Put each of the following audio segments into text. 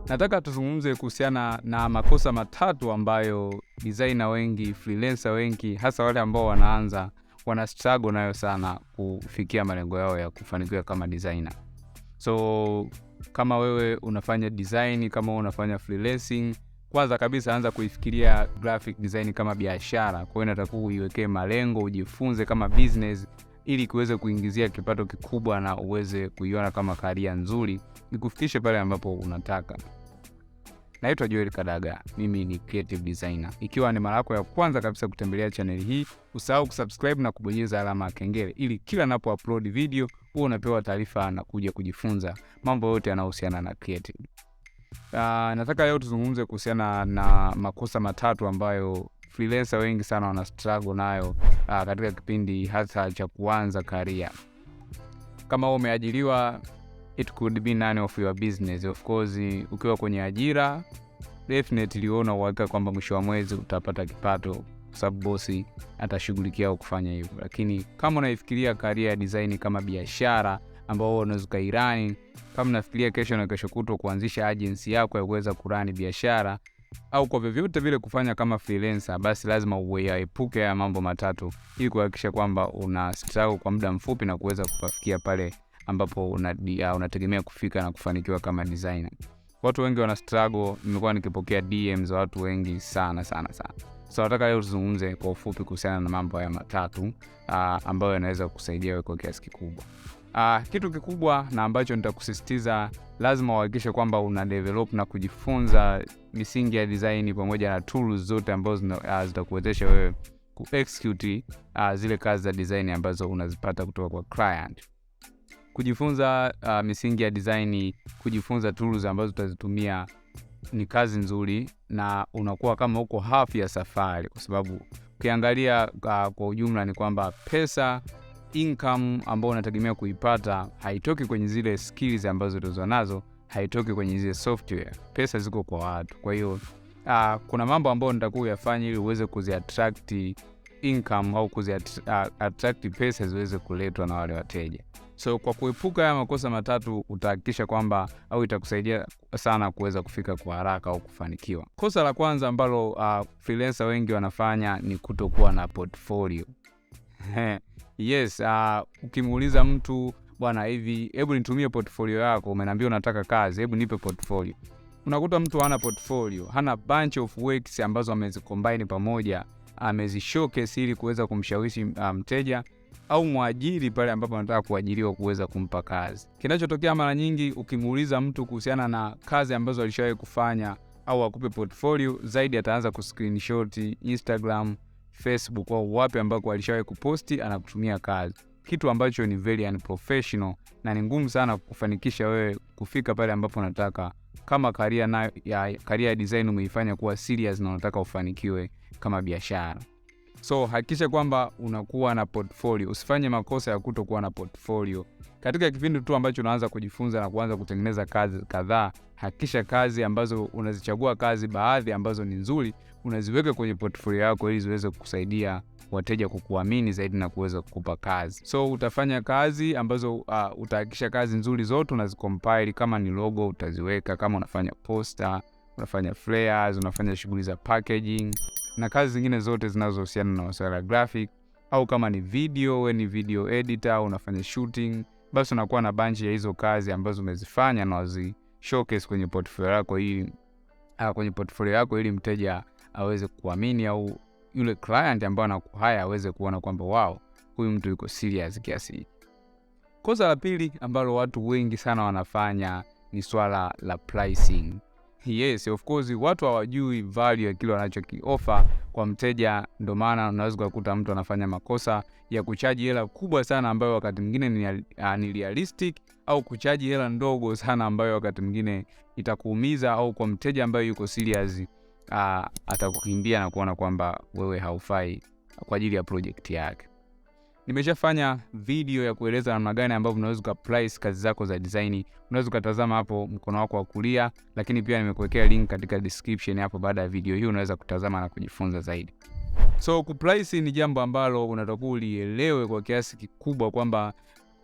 Nataka tuzungumze kuhusiana na makosa matatu ambayo designer wengi, freelancer wengi, hasa wale ambao wanaanza, wana struggle nayo sana kufikia malengo yao ya kufanikiwa kama designer. So kama wewe unafanya design, kama unafanya freelancing, kwanza kabisa anza kuifikiria graphic design kama biashara. Kwa hiyo unatakiwa uiwekee malengo, ujifunze kama business ili kuweze kuingizia kipato kikubwa na uweze kuiona kama career nzuri ikufikishe pale ambapo unataka. Naitwa Joel Kadaga, mimi ni creative designer. Ikiwa ni mara yako ya kwanza kabisa kutembelea channel hii, usahau kusubscribe na kubonyeza alama ya kengele ili kila ninapo upload video uwe unapewa taarifa na kuja kujifunza mambo yote yanayohusiana na creative. Nataka leo tuzungumze kuhusiana na makosa matatu ambayo freelancer wengi sana wana struggle nayo katika kipindi hasa cha kuanza career. Kama umeajiriwa, it could be none of your business. Of course, ukiwa kwenye ajira, definitely uona uhakika kwamba mwisho wa mwezi utapata kipato kwa sababu bosi atashughulikia kufanya hivyo. Lakini kama unaifikiria career ya design kama biashara ambao unaweza kairani, kama unafikiria kesho na kesho kutwa kuanzisha agency yako ya kuweza kurani biashara au kwa vyovyote vile kufanya kama freelancer, basi lazima uepuke ya mambo matatu ili kuhakikisha kwamba una struggle kwa muda mfupi na kuweza kufikia pale ambapo unategemea kufika na kufanikiwa kama designer. Watu wengi wana struggle, nimekuwa nikipokea DMs za watu wengi sana. So nataka leo tuzungumze kwa ufupi kuhusiana na mambo haya matatu ambayo yanaweza kukusaidia wewe kwa kiasi kikubwa. Kitu kikubwa na ambacho nitakusisitiza, lazima uhakikishe kwamba una develop na kujifunza misingi ya design pamoja na tools zote ambazo zitakuwezesha wewe ku-execute zile kazi za design ambazo unazipata kutoka kwa client. Kujifunza misingi ya design, kujifunza tools ambazo utazitumia ni kazi nzuri na unakuwa kama uko half ya safari, kwa sababu ukiangalia kwa ujumla ni kwamba pesa, income ambayo unategemea kuipata haitoki kwenye zile skills ambazo ulizo nazo, haitoki kwenye zile software. Pesa ziko kwa watu. Kwa hiyo kuna mambo ambayo nitakuwa uyafanye ili uweze kuziattract income au kuziattract pesa ziweze kuletwa na wale wateja. So kwa kuepuka haya makosa matatu utahakikisha kwamba au itakusaidia sana kuweza kufika kwa haraka au kufanikiwa. Kosa la kwanza ambalo freelancer wengi wanafanya ni kutokuwa na portfolio. Yes, ukimuuliza mtu, bwana hivi, hebu nitumie portfolio yako, umeniambia unataka kazi, hebu nipe portfolio. Unakuta mtu hana portfolio, hana bunch of works ambazo amezicombine pamoja, amezishowcase ili kuweza kumshawishi mteja au mwajiri pale ambapo anataka kuajiriwa kuweza kumpa kazi. Kinachotokea mara nyingi, ukimuuliza mtu kuhusiana na kazi ambazo alishawahi kufanya au akupe portfolio, zaidi ataanza kuscreenshot Instagram, Facebook au wapi ambako alishawahi kuposti anakutumia kazi. Kitu ambacho ni very unprofessional na ni ngumu sana kufanikisha wewe kufika pale ambapo unataka kama career ya design umeifanya kuwa serious na unataka ufanikiwe kama biashara. So hakikisha kwamba unakuwa na portfolio. Usifanye makosa ya kutokuwa na portfolio. Katika kipindi tu ambacho unaanza kujifunza na kuanza kutengeneza kazi kadhaa, hakikisha kazi ambazo unazichagua, kazi baadhi ambazo ni nzuri, unaziweka kwenye portfolio yako ili ziweze kukusaidia wateja kukuamini zaidi na kuweza kukupa kazi. So utafanya kazi ambazo utahakikisha kazi nzuri zote unazicompile. Kama ni logo utaziweka, kama unafanya poster, unafanya flyers, unafanya shughuli za packaging na kazi zingine zote zinazohusiana na masuala ya graphic, au kama ni video, wewe ni video editor, unafanya shooting, basi unakuwa na bunch ya hizo kazi ambazo umezifanya na wazi showcase kwenye portfolio yako ili mteja aweze kuamini au yule client ambaye anakuhaya aweze kuona kwamba wow, huyu mtu yuko serious kiasi. Kosa la pili ambalo watu wengi sana wanafanya ni swala la pricing. Yes, of course, watu hawajui value ya kile wanachokiofa kwa mteja, ndio maana unaweza kukuta mtu anafanya makosa ya kuchaji hela kubwa sana ambayo wakati mwingine ni realistic, au kuchaji hela ndogo sana ambayo wakati mwingine itakuumiza, au kwa mteja ambaye yuko serious atakukimbia na kuona kwamba wewe haufai kwa ajili ya project yake. Nimeshafanya video ya kueleza namna gani ambavyo unaweza kuprice kazi zako za design. Unaweza kutazama hapo mkono wako wa kulia, lakini pia nimekuwekea link katika description hapo baada ya video hii, unaweza kutazama na kujifunza zaidi. So kuprice ni jambo ambalo unatakiwa ulielewe kwa kiasi kikubwa kwamba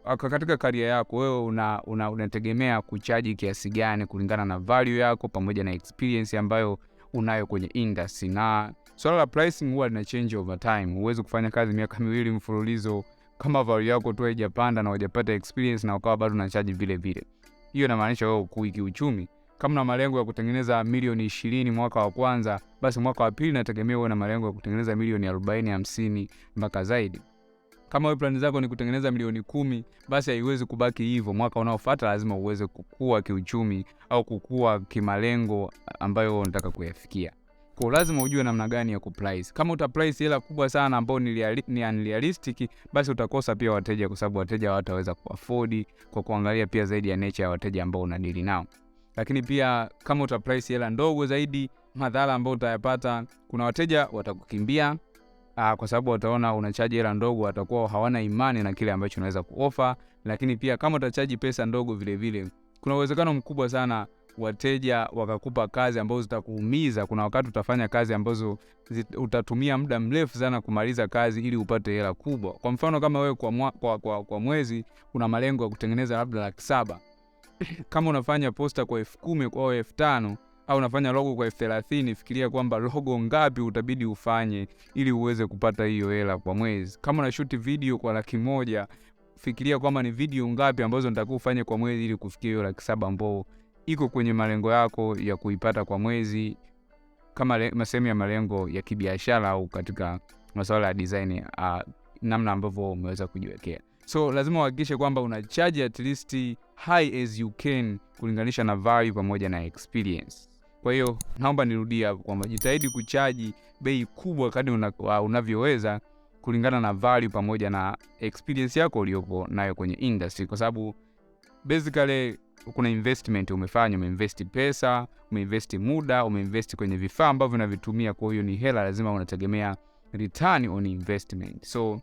katika career yako wewe unategemea kuchaji kiasi gani kulingana na value yako pamoja na experience ambayo unayo kwenye industry. Na swala la pricing huwa lina change over time. Huwezi kufanya kazi miaka 2 mfululizo kama value yako tu haijapanda na hujapata experience na ukawa bado unachaji vile vile. Hiyo inamaanisha wewe ukui kiuchumi. Kama na malengo ya kutengeneza milioni 20 mwaka wa kwanza, basi mwaka wa pili nategemea uwe na malengo ya kutengeneza milioni 40, 50 mpaka zaidi. Kama wewe plani zako ni kutengeneza milioni 10, basi haiwezi kubaki hivyo. Mwaka unaofuata lazima uweze kukua kiuchumi au kukua kimalengo ambayo unataka kuyafikia. Kwa lazima ujue namna gani ya kuprice. Kama utaprice hela kubwa sana ambayo ni unrealistic, basi utakosa pia wateja, kwa sababu wateja hawataweza kuafford, kwa kuangalia pia zaidi ya nature ya wateja ambao unadili nao. Lakini pia kama utaprice hela ndogo zaidi, madhara ambayo utayapata, kuna wateja watakukimbia kwa sababu wataona unachaji hela ndogo, watakuwa hawana imani na kile ambacho unaweza kuofa. Lakini pia kama utachaji pesa ndogo vile vile, kuna uwezekano mkubwa sana wateja wakakupa kazi ambazo zitakuumiza. Kuna wakati utafanya kazi ambazo utatumia muda mrefu sana kumaliza kazi ili upate hela kubwa. Kwa mfano kama wewe kwa mwezi una malengo ya kutengeneza labda 700,000. Kama unafanya poster kwa 10,000 kwa 5,000 au unafanya logo kwa 30,000, fikiria kwamba logo ngapi utabidi ufanye ili uweze kupata hiyo hela kwa mwezi. Kama una shoot video kwa 100,000, fikiria kwamba ni video ngapi ambazo unataka ufanye kwa mwezi ili kufikia hiyo 700,000 ambao iko kwenye malengo yako ya kuipata kwa mwezi, kama sehemu ya malengo ya kibiashara au katika masuala ya design, namna ambavyo umeweza kujiwekea. So lazima uhakikishe kwamba una charge at least high as you can kulinganisha na value pamoja na experience. Kwa hiyo naomba nirudie hapo kwamba jitahidi kuchaji bei kubwa kadri unavyoweza kulingana na value pamoja na experience yako uliyopo nayo kwenye industry, kwa sababu basically kuna investment umefanya, umeinvest pesa, umeinvest muda, umeinvest kwenye vifaa ambavyo unavitumia. Kwa hiyo ni hela, lazima unategemea return on investment. So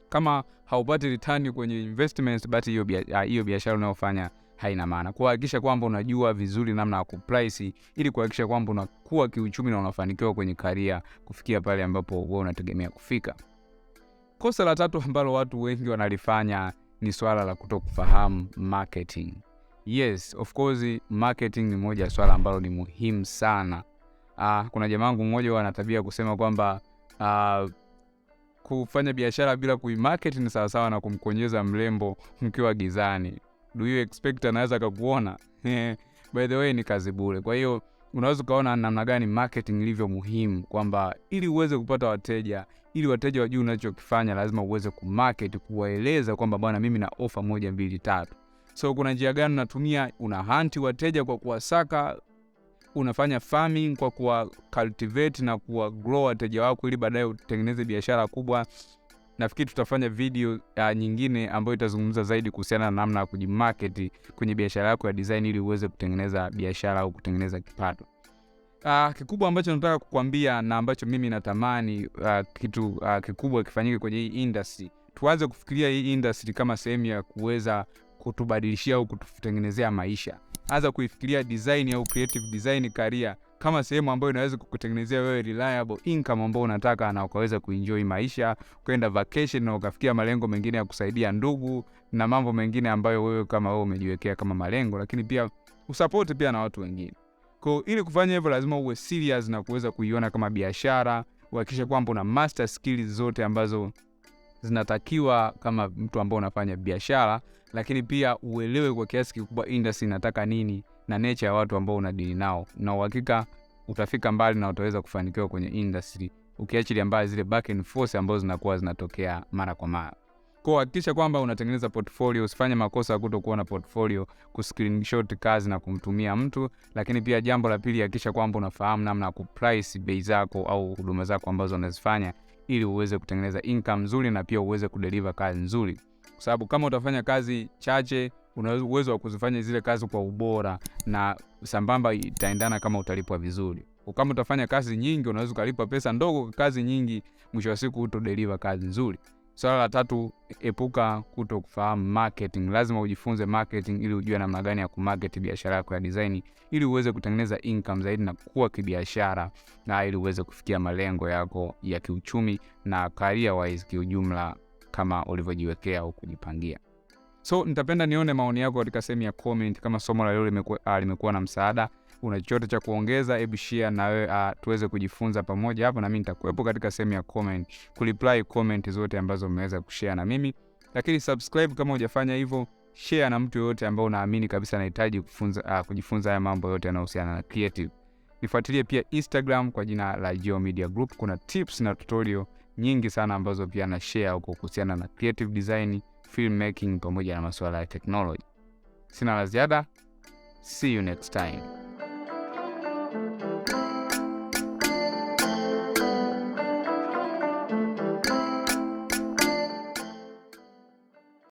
kama haupati return kwenye investments, basi hiyo biashara unayofanya haina maana. Kuhakikisha kwamba unajua vizuri namna ya kuprice ili kuhakikisha kwamba unakuwa kiuchumi na unafanikiwa kwenye career kufikia pale ambapo wewe unategemea kufika. Kosa la tatu ambalo watu wengi wanalifanya ni swala la kutokufahamu marketing. Yes, of course marketing ni moja ya swala ambalo ni muhimu sana. Kuna jamaa wangu mmoja ana tabia kusema kwamba kufanya biashara bila kuimarket ni sawa sawa na kumkonyeza mrembo mkiwa gizani. Do you expect anaweza kukuona? By the way, ni kazi bure. Kwa hiyo unaweza kuona namna gani marketing ilivyo muhimu, kwamba ili uweze kupata wateja, ili wateja wajue unachokifanya, lazima uweze kumarket, kuwaeleza kwamba bwana, mimi na offer 1 2 3. So kuna njia gani unatumia? Una hunt wateja kwa kuwasaka, unafanya farming kwa kuwa cultivate na kuwa grow wateja wako ili baadaye utengeneze biashara kubwa. Nafikiri tutafanya video nyingine ambayo itazungumza zaidi kuhusiana na namna ya kujimarket kwenye biashara yako ya design ili uweze kutengeneza biashara au kutengeneza kipato. Kikubwa ambacho nataka kukwambia na ambacho mimi natamani kitu kikubwa kifanyike kwenye hii industry, tuanze kufikiria hii industry kama sehemu ya kuweza kutubadilishia au kututengenezea maisha. Anza kuifikiria design au creative design career kama sehemu ambayo inaweza kukutengenezea wewe reliable income ambayo unataka, na ukaweza kuenjoy maisha, kwenda vacation na ukafikia malengo mengine ya kusaidia ndugu na mambo mengine ambayo wewe kama wewe umejiwekea kama malengo, lakini pia usupport pia na watu wengine. Kwa ili kufanya hivyo lazima uwe serious na kuweza kuiona kama biashara, uhakikishe kwamba una master skills zote ambazo zinatakiwa kama mtu ambaye unafanya biashara, lakini pia uelewe kwa kiasi kikubwa industry inataka nini na nature ya watu ambao unadili nao, na uhakika utafika mbali na utaweza kufanikiwa kwenye industry ukiachilia mbali zile back and forth ambazo zinakuwa zinatokea mara kwa mara. Kwa hakikisha kwamba unatengeneza portfolio, usifanye makosa ya kutokuwa na portfolio, kuscreenshot kazi na kumtumia mtu. Lakini pia jambo la pili, hakikisha kwamba unafahamu namna ya kuprice bei zako au huduma zako ambazo unazifanya ili uweze kutengeneza income nzuri na pia uweze kudeliver kazi nzuri. Kwa sababu kama utafanya kazi chache, una uwezo wa kuzifanya zile kazi kwa ubora na sambamba itaendana kama utalipwa vizuri. Kama utafanya kazi nyingi, unaweza kulipwa pesa ndogo kwa kazi nyingi, mwisho wa siku utodeliver kazi nzuri. Swala la tatu, epuka kutokufahamu marketing. Lazima ujifunze marketing ili ujue namna gani ya kumarket biashara yako ya design ili uweze kutengeneza income zaidi na kukua kibiashara, na ili uweze kufikia malengo yako ya kiuchumi na career wise kiujumla kama ulivyojiwekea au kujipangia. So nitapenda nione maoni yako katika sehemu ya comment. Kama somo la leo limekuwa na msaada, una chochote cha kuongeza, hebu share na wewe tuweze kujifunza pamoja hapo, na mimi nitakuwepo katika sehemu ya comment kureply comment zote ambazo umeweza kushare na mimi. Lakini subscribe kama hujafanya hivyo, share na mtu yote ambaye unaamini kabisa anahitaji kujifunza haya mambo yote yanayohusiana na creative. Nifuatilie pia Instagram kwa jina la Geo Media Group. Kuna tips na tutorial nyingi sana ambazo pia na share huko kuhusiana na creative design, filmmaking pamoja na masuala ya technology. Sina la ziada. See you next time.